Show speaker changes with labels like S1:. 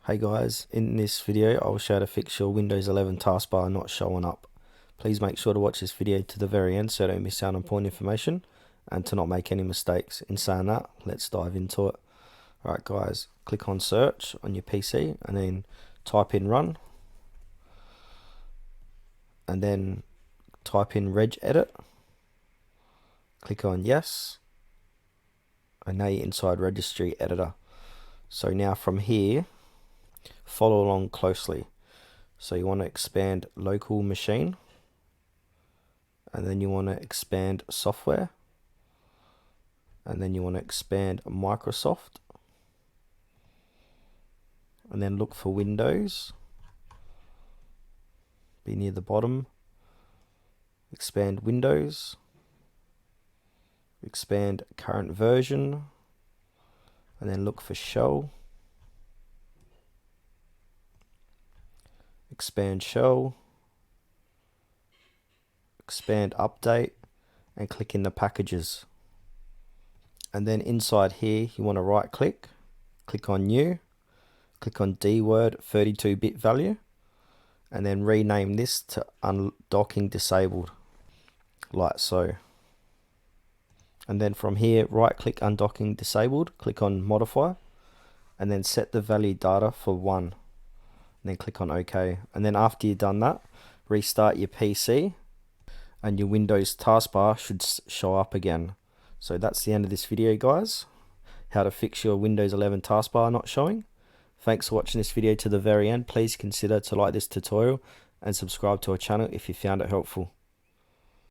S1: Hey guys, in this video I will show how to fix your Windows 11 taskbar not showing up. Please make sure to watch this video to the very end so you don't miss out on important information and to not make any mistakes. In saying that, let's dive into it. Alright guys, click on search on your PC and then type in run and then type in regedit. Click on yes and now you're inside registry editor. So now from here, follow along closely. So you want to expand local machine and then you want to expand software and then you want to expand Microsoft and then look for Windows, be near the bottom, expand Windows, expand current version and then look for shell, expand shell, expand update and click in the packages. And then inside here you want to right click on new, click on dword 32-bit value and then rename this to undocking disabled like so. And then from here right click undocking disabled, click on modify and then set the value data for 1 and then click on OK. And then after you've done that, restart your PC and your Windows taskbar should show up again. So that's the end of this video guys, how to fix your Windows 11 taskbar not showing. Thanks for watching this video to the very end. Please consider to like this tutorial and subscribe to our channel if you found it helpful.